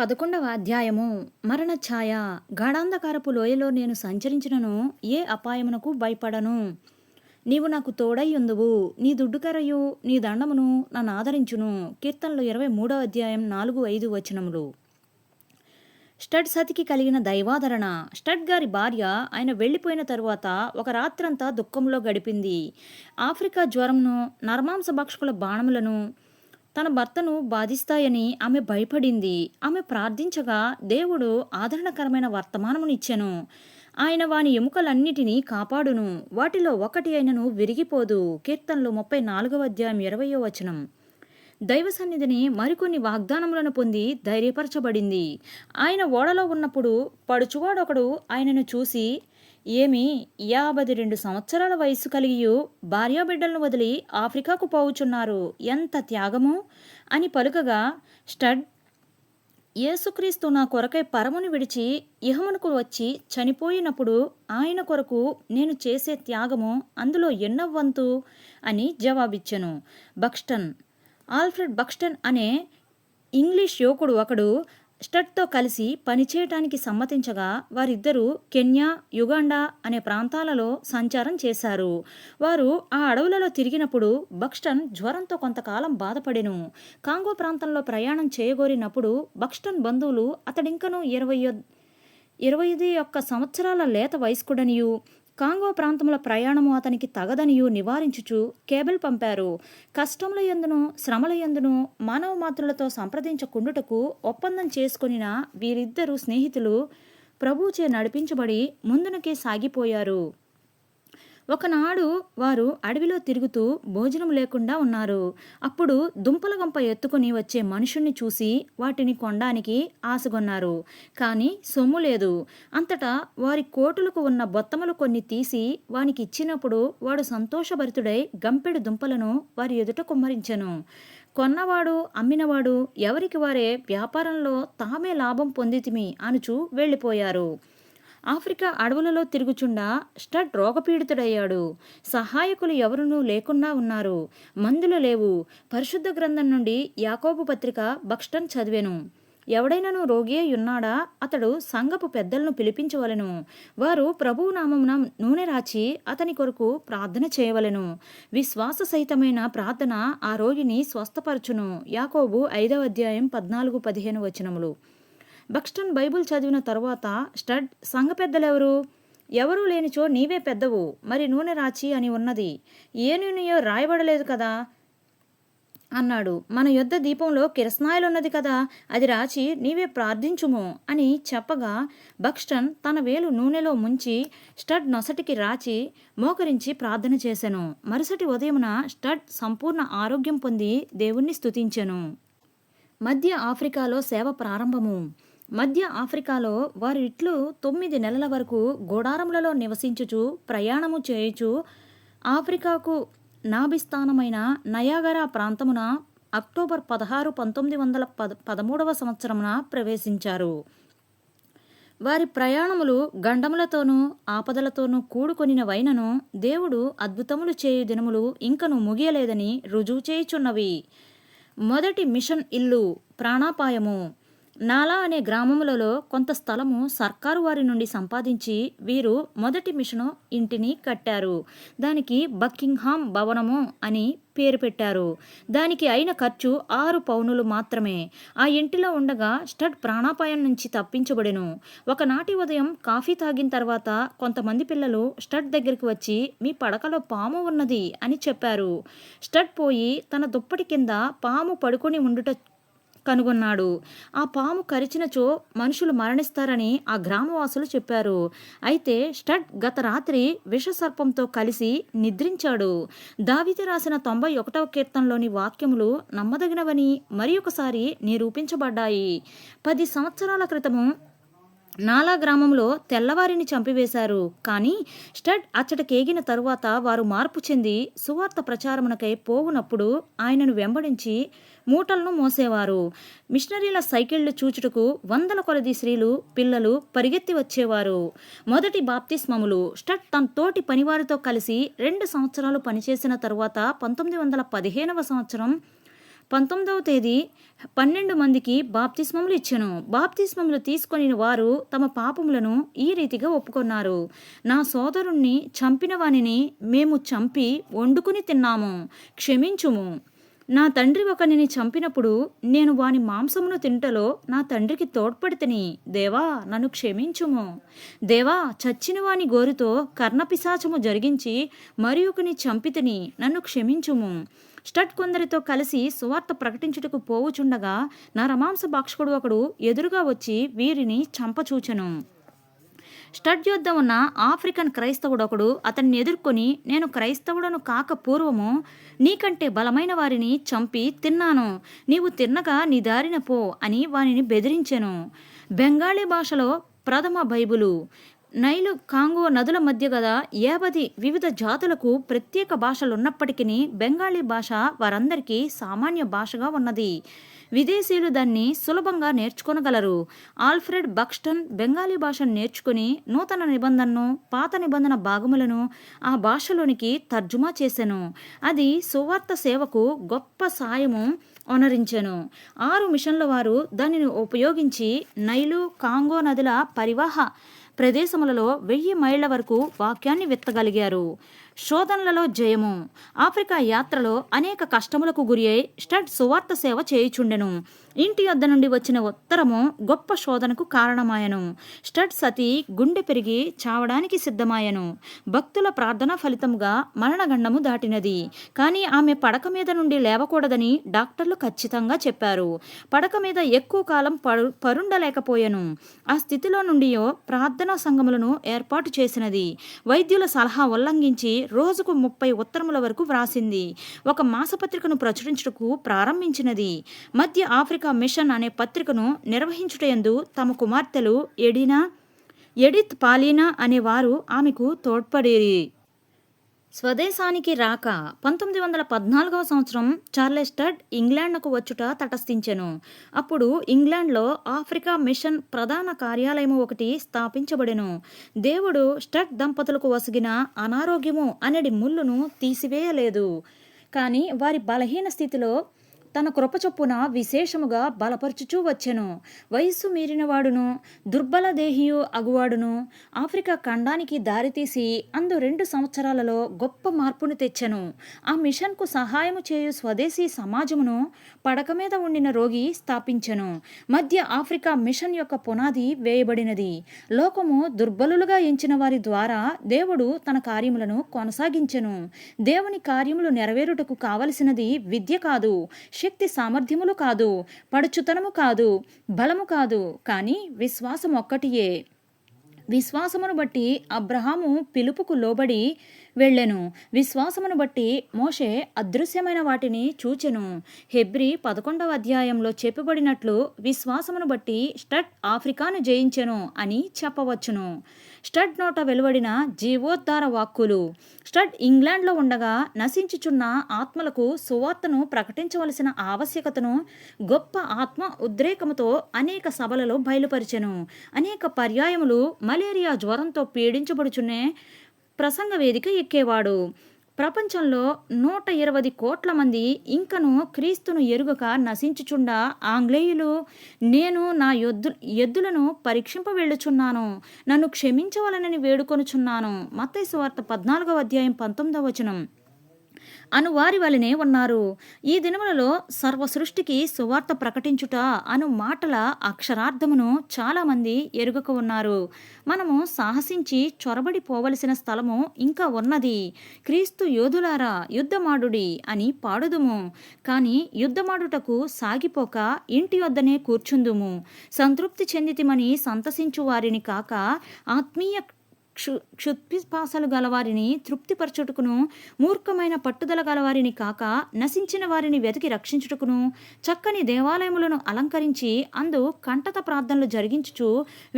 11వ అధ్యాయము. మరణ ఛాయ. గాఢాంధకారపు లోయలో నేను సంచరించినను ఏ అపాయమునకు భయపడను. నీవు నాకు తోడై ఉందువు. నీ దుడ్డుకరయు నీ దండమును నన్ను ఆదరించును. కీర్తనలు 23వ అధ్యాయం 4-5 వచనములు. స్టడ్ సతికి కలిగిన దైవాదరణ. స్టడ్ గారి భార్య ఆయన వెళ్ళిపోయిన తరువాత ఒక రాత్రంతా దుఃఖంలో గడిపింది. ఆఫ్రికా జ్వరంను, నరమాంస భక్షకుల బాణములను తన భర్తను బాధిస్తాయని ఆమె భయపడింది. ఆమె ప్రార్థించగా దేవుడు ఆదరణకరమైన వర్తమానమునిచ్చెను. ఆయన వాని ఎముకలన్నిటినీ కాపాడును, వాటిలో ఒకటి అయినను విరిగిపోదు. కీర్తనలు 34వ అధ్యాయం 20వ వచనం. దైవ సన్నిధిని మరికొన్ని వాగ్దానములను పొంది ధైర్యపరచబడింది. ఆయన ఓడలో ఉన్నప్పుడు పడుచువాడొకడు ఆయనను చూసి, ఏమి 52 సంవత్సరాల వయస్సు కలిగియు భార్యాబిడ్డలను వదిలి ఆఫ్రికాకు పోవుచున్నారు, ఎంత త్యాగము అని పలుకగా, స్టడ్, యేసుక్రీస్తు నా కొరకై పరమును విడిచి ఇహమునకు వచ్చి చనిపోయినప్పుడు ఆయన కొరకు నేను చేసే త్యాగము అందులో ఎన్నవ్వంతు అని జవాబిచ్చెను. బక్స్టన్. ఆల్ఫ్రెడ్ బక్స్టన్ అనే ఇంగ్లీష్ యువకుడు ఒకడు స్టడ్తో కలిసి పనిచేయటానికి సమ్మతించగా వారిద్దరూ కెన్యా, యుగాండా అనే ప్రాంతాలలో సంచారం చేశారు. వారు ఆ అడవులలో తిరిగినప్పుడు బక్స్టన్ జ్వరంతో కొంతకాలం బాధపడెను. కాంగో ప్రాంతంలో ప్రయాణం చేయగోరినప్పుడు బక్స్టన్ బంధువులు అతడింకను 21 సంవత్సరాల లేత వయస్కుడనియు కాంగో ప్రాంతంలో ప్రయాణము అతనికి తగదనియు నివారించుచు కేబుల్ పంపారు. కష్టముల యందును శ్రమల యందును మానవ మాతృలతో సంప్రదించకుండుటకు ఒప్పందం చేసుకొనిన వీరిద్దరు స్నేహితులు ప్రభువుచే నడిపించబడి ముందునకే సాగిపోయారు. ఒకనాడు వారు అడవిలో తిరుగుతూ భోజనం లేకుండా ఉన్నారు. అప్పుడు దుంపల గంప ఎత్తుకుని వచ్చే మనుషుణ్ణి చూసి వాటిని కొనడానికి ఆశగొన్నారు. కానీ సొమ్ము లేదు. అంతటా వారి కోటులకు ఉన్న బొత్తములు కొన్ని తీసి వానికి ఇచ్చినప్పుడు వాడు సంతోషభరితుడై గంపెడు దుంపలను వారి ఎదుట కుమ్మరించెను. కొన్నవాడు అమ్మినవాడు ఎవరికి వారే వ్యాపారంలో తామే లాభం పొందితిమి అనుచు వెళ్ళిపోయారు. ఆఫ్రికా అడవులలో తిరుగుచుండా స్టడ్ రోగపీడితుడయ్యాడు. సహాయకులు ఎవరునూ లేకుండా ఉన్నారు. మందులు లేవు. పరిశుద్ధ గ్రంథం నుండి యాకోబు పత్రిక బక్స్టన్ చదివెను. ఎవడైనాను రోగి ఉన్నాడా, అతడు సంఘపు పెద్దలను పిలిపించవలెను. వారు ప్రభువు నామమున నూనె రాచి అతని కొరకు ప్రార్థన చేయవలెను. విశ్వాస సహితమైన ప్రార్థన ఆ రోగిని స్వస్థపరచును. యాకోబు 5వ అధ్యాయం 14-15 వచనములు. బక్స్టన్ బైబుల్ చదివిన తరువాత స్టడ్, సంఘ పెద్దలెవరు? ఎవరూ లేనిచో నీవే పెద్దవు, మరి నూనె రాచి అని ఉన్నది, ఏ నూనెయో రాయబడలేదు కదా అన్నాడు. మన యొద్ద దీపంలో కిరసనాయలున్నది కదా, అది రాచి నీవే ప్రార్థించుము అని చెప్పగా బక్స్టన్ తన వేలు నూనెలో ముంచి స్టడ్ నొసటికి రాచి మోకరించి ప్రార్థన చేసెను. మరుసటి ఉదయమున స్టడ్ సంపూర్ణ ఆరోగ్యం పొంది దేవుణ్ణి స్తుతించెను. మధ్య ఆఫ్రికాలో సేవ ప్రారంభము. మధ్య ఆఫ్రికాలో వారి ఇట్లు 9 నెలల వరకు గోడారములలో నివసించుచు ప్రయాణము చేయుచు ఆఫ్రికాకు నాభిస్థానమైన నయాగరా ప్రాంతమున అక్టోబర్ 16, 1913 సంవత్సరమున ప్రవేశించారు. వారి ప్రయాణములు గండములతోనూ ఆపదలతోనూ కూడుకొనినవైనను దేవుడు అద్భుతములు చేయు దినములు ఇంకను ముగియలేదని రుజువు చేయుచున్నవి. మొదటి మిషన్ ఇల్లు. ప్రాణాపాయము. నాలా అనే గ్రామములలో కొంత స్థలము సర్కారు వారి నుండి సంపాదించి వీరు మొదటి మిషను ఇంటిని కట్టారు. దానికి బకింగ్హామ్ భవనము అని పేరు పెట్టారు. దానికి అయిన ఖర్చు 6 పౌనులు మాత్రమే. ఆ ఇంటిలో ఉండగా స్టడ్ ప్రాణాపాయం నుంచి తప్పించబడెను. ఒకనాటి ఉదయం కాఫీ తాగిన తర్వాత కొంతమంది పిల్లలు స్టడ్ దగ్గరికి వచ్చి, మీ పడకలో పాము ఉన్నది అని చెప్పారు. స్టడ్ పోయి తన దుప్పటి కింద పాము పడుకొని ఉండుట కనుగొన్నాడు. ఆ పాము కరిచినచో మనుషులు మరణిస్తారని ఆ గ్రామవాసులు చెప్పారు. అయితే స్టడ్ గత రాత్రి విషసర్పంతో కలిసి నిద్రించాడు. దావీదు రాసిన 91వ కీర్తనలోని వాక్యములు నమ్మదగినవని మరి ఒకసారి నిరూపించబడ్డాయి. 10 సంవత్సరాల క్రితము నాలా గ్రామంలో తెల్లవారిని చంపివేశారు. కానీ స్టడ్ అచ్చటకేగిన తరువాత వారు మార్పు చెంది సువార్త ప్రచారమునకై పోవునప్పుడు ఆయనను వెంబడించి మూటలను మోసేవారు. మిషనరీల సైకిళ్లు చూచుటకు 100 కొలది స్త్రీలు, పిల్లలు పరిగెత్తి వచ్చేవారు. మొదటి బాప్తిస్మములు. స్టడ్ తన తోటి పనివారితో కలిసి 2 సంవత్సరాలు పనిచేసిన తరువాత 1915వ సంవత్సరం 19వ తేదీ 12 మందికి బాప్తిస్మములు ఇచ్చెను. బాప్తిస్మములు తీసుకొని వారు తమ పాపములను ఈ రీతిగా ఒప్పుకొన్నారు. నా సోదరుణ్ణి చంపిన వానిని మేము చంపి వండుకుని తిన్నాము, క్షమించుము. నా తండ్రి ఒకనిని చంపినప్పుడు నేను వాని మాంసమును తింటలో నా తండ్రికి తోడ్పడితిని. దేవా, నన్ను క్షమించుము. దేవా, చచ్చిన వాని గోరుతో కర్ణపిశాచము జరిగించి మరి ఒకని చంపితిని, నన్ను క్షమించుము. స్టడ్ కొందరితో కలిసి సువార్త ప్రకటించుటకు పోవుచుండగా నరమాంస భక్షకుడు ఒకడు ఎదురుగా వచ్చి వీరిని చంపచూచెను. స్టడ్ యొద్ద ఉన్న ఆఫ్రికన్ క్రైస్తవుడు ఒకడు అతన్ని ఎదుర్కొని, నేను క్రైస్తవుడను కాక పూర్వము నీకంటే బలమైన వారిని చంపి తిన్నాను, నీవు తిన్నగా నీ దారిన పో అని వానిని బెదిరించెను. బెంగాలీ భాషలో ప్రథమ బైబులు. నైలు, కాంగో నదుల మధ్య గల 50 వివిధ జాతులకు ప్రత్యేక భాషలున్నప్పటికీ బెంగాలీ భాష వారందరికీ సామాన్య భాషగా ఉన్నది. విదేశీయులు దాన్ని సులభంగా నేర్చుకొనగలరు. ఆల్ఫ్రెడ్ బక్స్టన్ బెంగాలీ భాషను నేర్చుకుని నూతన నిబంధనను, పాత నిబంధన భాగములను ఆ భాషలోనికి తర్జుమా చేసెను. అది సువార్త సేవకు గొప్ప సాయము ఒనరించెను. 6 మిషన్ల వారు దానిని ఉపయోగించి నైలు, కాంగో నదుల పరివాహ ప్రదేశములలో 1000 మైళ్ళ వరకు వాక్యాన్ని విత్తగలిగారు. శోధనలలో జయము. ఆఫ్రికా యాత్రలో అనేక కష్టములకు గురి అయి స్టడ్ సువార్త సేవ చేయుచుండెను. ఇంటి వద్ద నుండి వచ్చిన ఉత్తరము గొప్ప శోధనకు కారణమాయను. స్టడ్ సతీ గుండె పెరిగి చావడానికి సిద్ధమాయను. భక్తుల ప్రార్థన ఫలితముగా మరణగండము దాటినది. కానీ ఆమె పడక మీద నుండి లేవకూడదని డాక్టర్లు ఖచ్చితంగా చెప్పారు. పడక మీద ఎక్కువ కాలం పరుండలేకపోయాను. ఆ స్థితిలో నుండియో ప్రార్థనా సంఘములను ఏర్పాటు చేసినది. వైద్యుల సలహా ఉల్లంఘించి రోజుకు 30 ఉత్తరముల వరకు వ్రాసింది. ఒక మాసపత్రికను ప్రచురించుటకు ప్రారంభించినది. మధ్య ఆఫ్రికా మిషన్ అనే పత్రికను నిర్వహించుటయందు తమ కుమార్తెలు ఎడిత్, పాలీనా అనేవారు ఆమెకు తోడ్పడేరి. స్వదేశానికి రాక 1914వ సంవత్సరం చార్లెస్ స్టడ్ ఇంగ్లాండ్కు వచ్చుట తటస్థించెను. అప్పుడు ఇంగ్లాండ్లో ఆఫ్రికా మిషన్ ప్రధాన కార్యాలయము ఒకటి స్థాపించబడెను. దేవుడు స్టడ్ దంపతులకు వసిగిన అనారోగ్యము అనేది ముళ్ళును తీసివేయలేదు. కానీ వారి బలహీన స్థితిలో తన కృపచొప్పున విశేషముగా బలపరుచుచూ వచ్చెను. వయస్సు మీరినవాడును, దుర్బల దేహియు అగువాడును ఆఫ్రికా ఖండానికి దారితీసి 2 సంవత్సరాలలో గొప్ప మార్పును తెచ్చెను. ఆ మిషన్కు సహాయము చేయు స్వదేశీ సమాజమును పడక మీద ఉండిన రోగి స్థాపించెను. మధ్య ఆఫ్రికా మిషన్ యొక్క పునాది వేయబడినది. లోకము దుర్బలులుగా ఎంచిన వారి ద్వారా దేవుడు తన కార్యములను కొనసాగించెను. దేవుని కార్యములు నెరవేరుటకు కావలసినది విద్య కాదు, శక్తి సామర్థ్యములు కాదు, పడుచుతనము కాదు, బలము కాదు, కానీ విశ్వాసం ఒక్కటియే. విశ్వాసమును బట్టి అబ్రహాము పిలుపుకు లోబడి వెళ్ళెను. విశ్వాసమును బట్టి మోషే అదృశ్యమైన వాటిని చూచెను. హెబ్రీ 11వ అధ్యాయంలో చెప్పబడినట్లు విశ్వాసమును బట్టి స్టడ్ ఆఫ్రికాను జయించెను అని చెప్పవచ్చును. స్టడ్ నోట వెలువడిన జీవోద్ధార వాక్కులు. స్టడ్ ఇంగ్లాండ్లో ఉండగా నశించుచున్న ఆత్మలకు సువార్తను ప్రకటించవలసిన ఆవశ్యకతను గొప్ప ఆత్మ ఉద్రేకముతో అనేక సభలలో బయలుపరిచెను. అనేక పర్యాయములు మలేరియా జ్వరంతో పీడించబడుచునే ప్రసంగ వేదిక ఎక్కేవాడు. ప్రపంచంలో 120 కోట్ల మంది ఇంకను క్రీస్తును ఎరుగక నశించుచుండా ఆంగ్లేయులు, నేను నా ఎద్దులను పరీక్షింప వెళ్ళుచున్నాను, నన్ను క్షమించవలనని వేడుకొనుచున్నాను. మత్తయి సువార్త 14వ అధ్యాయం 19వ వచనం అను వారి వలనే ఉన్నారు. ఈ దినములలో సర్వ సృష్టికి సువార్త ప్రకటించుట అను మాటల అక్షరార్థమును చాలామంది ఎరుగక ఉన్నారు. మనము సాహసించి చొరబడి పోవలసిన స్థలము ఇంకా ఉన్నది. క్రీస్తు యోధులారా యుద్ధమాడుడి అని పాడుదుము, కానీ యుద్ధమాడుటకు సాగిపోక ఇంటి వద్దనే కూర్చుందుము. సంతృప్తి చెందితిమని సంతసించు వారిని కాక, ఆత్మీయ క్షుత్పిపాసలు గలవారిని తృప్తిపరచుటకును, మూర్ఖమైన పట్టుదల గలవారిని కాక నశించిన వారిని వెతికి రక్షించుటకును, చక్కని దేవాలయములను అలంకరించి అందు కంటత ప్రార్థనలు జరిగించుచు,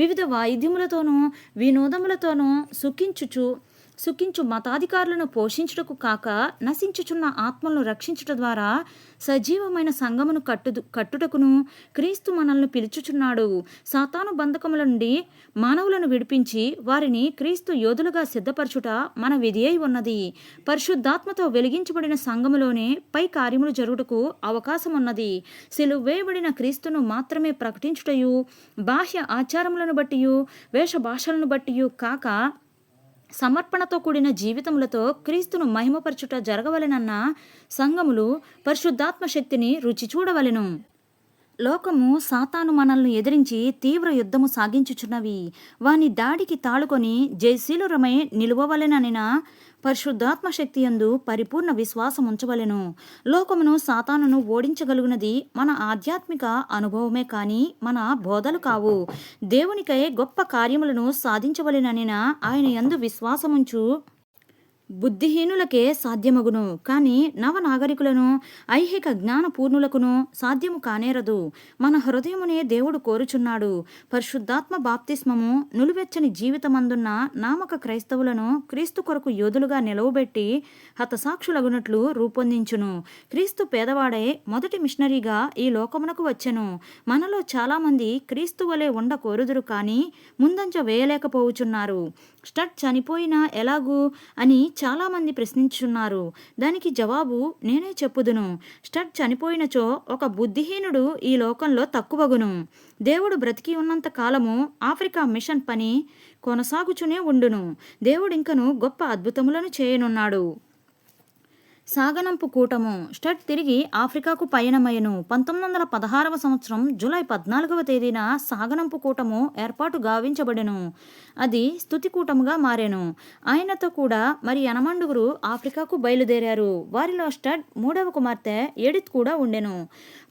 వివిధ వాయిద్యములతోనూ వినోదములతోనూ సుఖించుచు సుఖించు మతాధికారులను పోషించుటకు కాక నశించుచున్న ఆత్మలను రక్షించుట ద్వారా సజీవమైన సంఘమును కట్టుటకును క్రీస్తు మనల్ని పిలుచుచున్నాడు. సాతాను బంధకముల నుండి మానవులను విడిపించి వారిని క్రీస్తు యోధులుగా సిద్ధపరచుట మన విధి అయి ఉన్నది. పరిశుద్ధాత్మతో వెలిగించబడిన సంఘములోనే పై కార్యములు జరుగుటకు అవకాశం ఉన్నది. సిలువ వేయబడిన క్రీస్తును మాత్రమే ప్రకటించుటయు బాహ్య ఆచారములను బట్టియు వేషభాషలను బట్టియు కాక సమర్పణతో కూడిన జీవితములతో క్రీస్తును మహిమపరచుట జరగవలెనన్న సంఘములు పరిశుద్ధాత్మ శక్తిని రుచి చూడవలెను. లోకము సాతాను మనల్ని ఎదిరించి తీవ్ర యుద్ధము సాగించుచున్నవి. వాని దాడికి తాళుకొని జయశీలురమై నిలువవలెననిన పరిశుద్ధాత్మ శక్తి యందు పరిపూర్ణ విశ్వాసం ఉంచవలెను. లోకమును సాతానును ఓడించగలుగునది మన ఆధ్యాత్మిక అనుభవమే కానీ మన బోధలు కావు. దేవునికై గొప్ప కార్యములను సాధించవలెననిన ఆయన యందు విశ్వాసముంచు బుద్ధిహీనులకే సాధ్యమగును, కానీ నవనాగరికులను ఐహిక జ్ఞానపూర్ణులకును సాధ్యము కానేరదు. మన హృదయమునే దేవుడు కోరుచున్నాడు. పరిశుద్ధాత్మ బాప్తిస్మము నులువెచ్చని జీవితమందున్న నామక క్రైస్తవులను క్రీస్తు కొరకు యోధులుగా నిలవబెట్టి హతసాక్షులగునట్లు రూపొందించును. క్రీస్తు పేదవాడై మొదటి మిషనరీగా ఈ లోకమునకు వచ్చెను. మనలో చాలామంది క్రీస్తు వలె ఉండ కోరుదురు, కానీ ముందంజ వేయలేకపోవుచున్నారు. స్టడ్ చనిపోయినా ఎలాగూ అని చాలామంది ప్రశ్నించున్నారు. దానికి జవాబు నేనే చెప్పుదును. స్టడ్ చనిపోయినచో ఒక బుద్ధిహీనుడు ఈ లోకంలో తక్కువగును. దేవుడు బ్రతికి ఉన్నంత కాలము ఆఫ్రికా మిషన్ పని కొనసాగుచునే ఉండును. దేవుడింకను గొప్ప అద్భుతములను చేయనున్నాడు. సాగనంపు కూటము. స్టడ్ తిరిగి ఆఫ్రికాకు పయనమయ్యను. 1916 సంవత్సరం జూలై 14వ తేదీన సాగనంపు కూటము ఏర్పాటు గావించబడెను. అది స్తుతి కూటముగా మారెను. ఆయనతో కూడా మరి 80 ఆఫ్రికాకు బయలుదేరారు. వారిలో స్టడ్ 3వ కుమార్తె ఎడిత్ కూడా ఉండెను.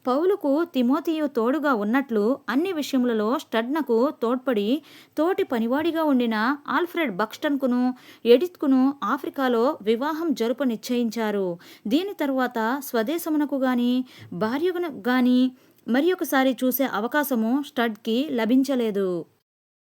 పౌలుకు తిమోతియు తోడుగా ఉన్నట్లు అన్ని విషయములలో స్టడ్నకు తోడ్పడి తోటి పనివాడిగా ఉండిన ఆల్ఫ్రెడ్ బక్స్టన్కును ఎడిత్కును ఆఫ్రికాలో వివాహం జరుపు నిశ్చయించారు. దీని తరువాత స్వదేశమునకు గాని భార్యను గాని మరి ఒకసారి చూసే అవకాశము స్టడ్కి లభించలేదు.